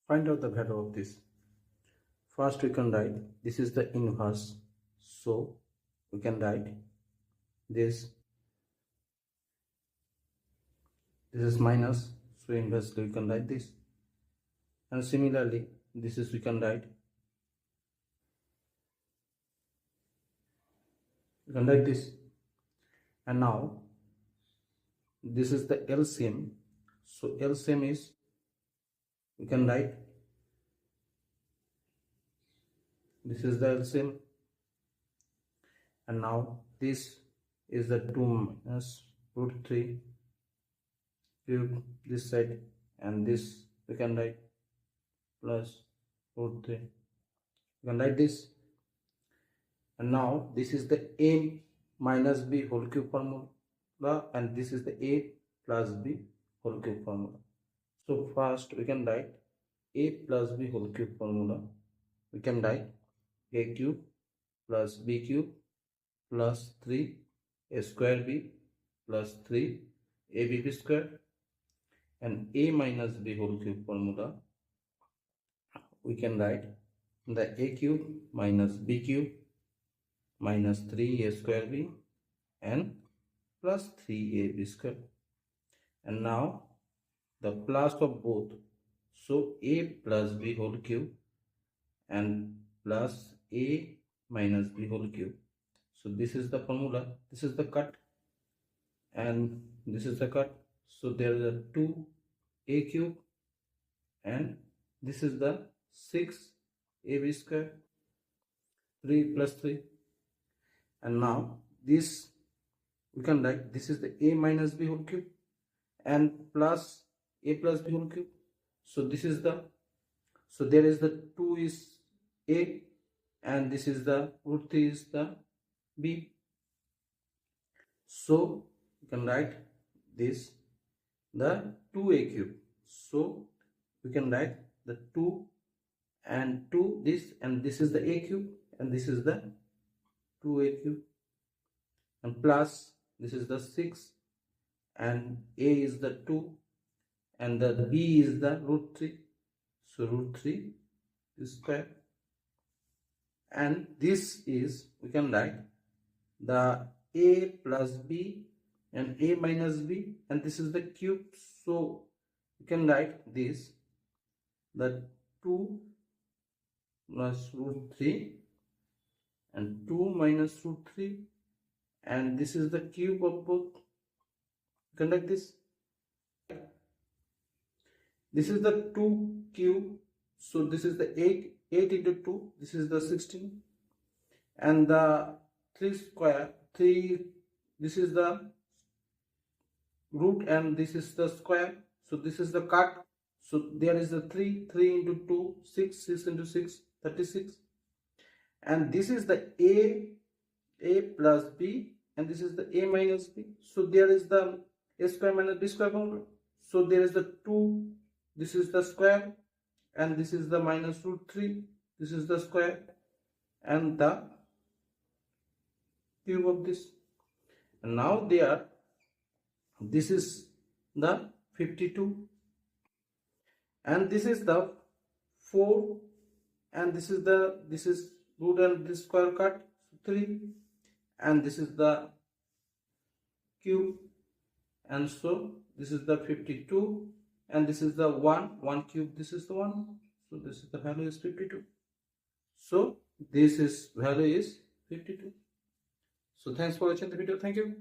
Find out the value of this. First we can write this is the inverse, so we can write this is minus, so inversely we can write this, and similarly this is we can write this, and now this is the LCM, so LCM is we can write this is the LCM, and now this is the 2 minus root 3 cube this side, and this we can write plus root 3, we can write this, and now this is the a minus b whole cube formula, and this is the a plus b whole cube formula. So first we can write a plus b whole cube formula. We can write a cube plus b cube plus 3 a square b plus 3 ab square, and a minus b whole cube formula we can write the a cube minus b cube minus 3 a square b and plus 3 ab square, and now the plus of both, so a plus b whole cube and plus a minus b whole cube. So this is the formula, this is the cut, and this is the cut, so there is a 2 a cube, and this is the 6 ab square, 3 plus 3, and now this we can write this is the a minus b whole cube and plus a plus b whole cube. So this is the, so there is the 2 is a, and this is the root 3 is the b. So you can write this the 2a cube, so we can write the 2 and 2 this, and this is the a cube, and this is the 2a cube, and plus this is the 6, and a is the 2, and the b is the root 3, so root 3 is square, and this is we can write the a plus b and a minus b, and this is the cube, so we can write this the 2 plus root 3 and 2 minus root 3, and this is the cube of both. You can write this. This is the 2 cube, so this is the 8 into 2, this is the 16, and the 3 square, 3, this is the root and this is the square, so this is the cut, so there is the 3 into 2 6 into 6 36, and this is the a plus b, and this is the a minus b, so there is the a square minus b square formula, so there is the 2, this is the square, and this is the minus root 3, this is the square, and the cube of this, and now there this is the 52, and this is the 4, and this is the, this is root and this square cut, so 3, and this is the cube, and so this is the 52, and this is the 1 cube, this is the 1, so this is the value is 52, so this is value is 52. So thanks for watching the video. Thank you.